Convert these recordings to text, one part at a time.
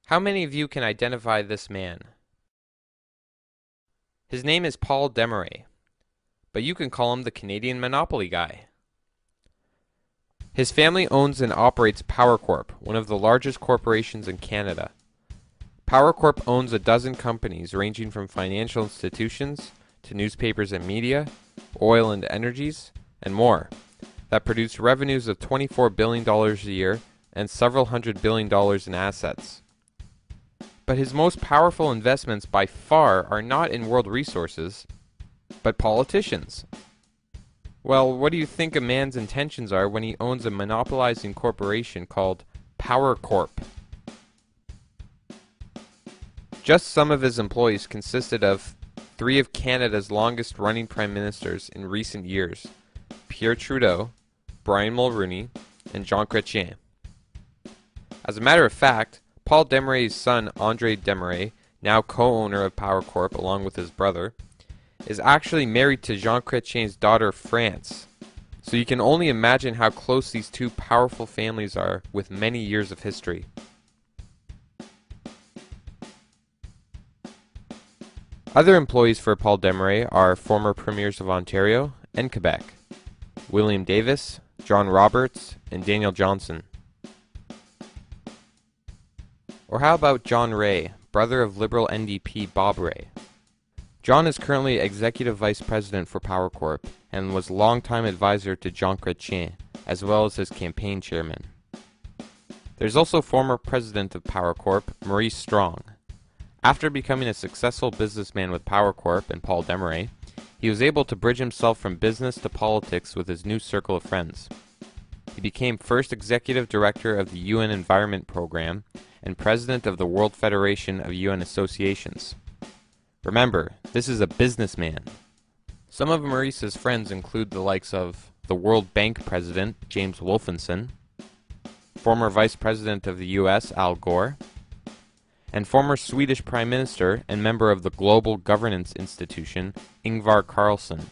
How many of you can identify this man? His name is Paul Desmarais, but you can call him the Canadian Monopoly guy. His family owns and operates Power Corp, one of the largest corporations in Canada. Power Corp owns a dozen companies ranging from financial institutions to newspapers and media, oil and energies, and more, that produce revenues of $24 billion a year and several $100 billion in assets. But his most powerful investments by far are not in world resources, but politicians. Well, what do you think a man's intentions are when he owns a monopolizing corporation called Power Corp? Just some of his employees consisted of three of Canada's longest-running prime ministers in recent years: Pierre Trudeau, Brian Mulroney, and Jean Chrétien. As a matter of fact, Paul Desmarais' son, Andre Desmarais, now co-owner of Power Corp along with his brother, is actually married to Jean Chrétien's daughter, France. So you can only imagine how close these two powerful families are with many years of history. Other employees for Paul Desmarais are former premiers of Ontario and Quebec: William Davis, John Roberts, and Daniel Johnson. Or how about John Ray, brother of Liberal NDP Bob Ray? John is currently Executive Vice President for Power Corp and was longtime advisor to Jean Chrétien, as well as his campaign chairman. There's also former President of Power Corp, Maurice Strong. After becoming a successful businessman with Power Corp and Paul Desmarais, he was able to bridge himself from business to politics with his new circle of friends. He became first Executive Director of the UN Environment Program and President of the World Federation of UN Associations. Remember, this is a businessman. Some of Maurice's friends include the likes of the World Bank President, James Wolfensohn, former Vice President of the US, Al Gore, and former Swedish Prime Minister and member of the Global Governance Institution, Ingvar Carlsson.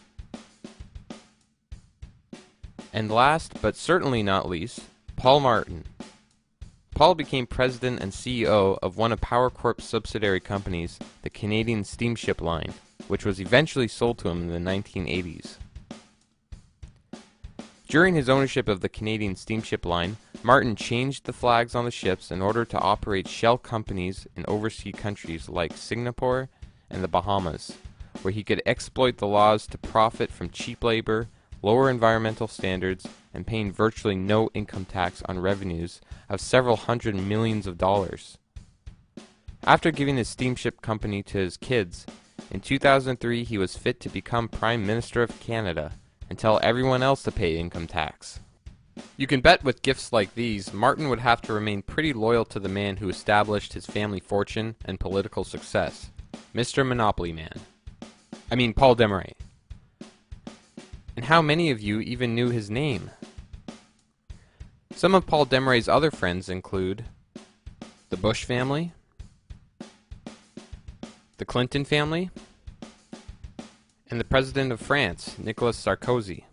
And last, but certainly not least, Paul Martin. Paul became president and CEO of one of Power Corp's subsidiary companies, the Canadian Steamship Line, which was eventually sold to him in the 1980s. During his ownership of the Canadian Steamship Line, Martin changed the flags on the ships in order to operate shell companies in overseas countries like Singapore and the Bahamas, where he could exploit the laws to profit from cheap labor, lower environmental standards, and paying virtually no income tax on revenues of several hundred millions of dollars. After giving his steamship company to his kids, in 2003 he was fit to become Prime Minister of Canada and tell everyone else to pay income tax. You can bet with gifts like these, Martin would have to remain pretty loyal to the man who established his family fortune and political success, Mr. Monopoly Man. I mean Paul Desmarais. And how many of you even knew his name? Some of Paul Desmarais' other friends include the Bush family, the Clinton family, and the President of France, Nicolas Sarkozy.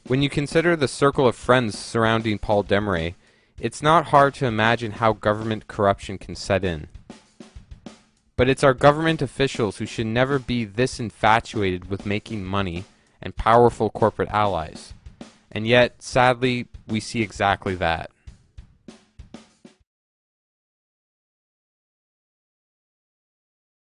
When you consider the circle of friends surrounding Paul Desmarais, it's not hard to imagine how government corruption can set in. But it's our government officials who should never be this infatuated with making money and powerful corporate allies. And yet, sadly, we see exactly that.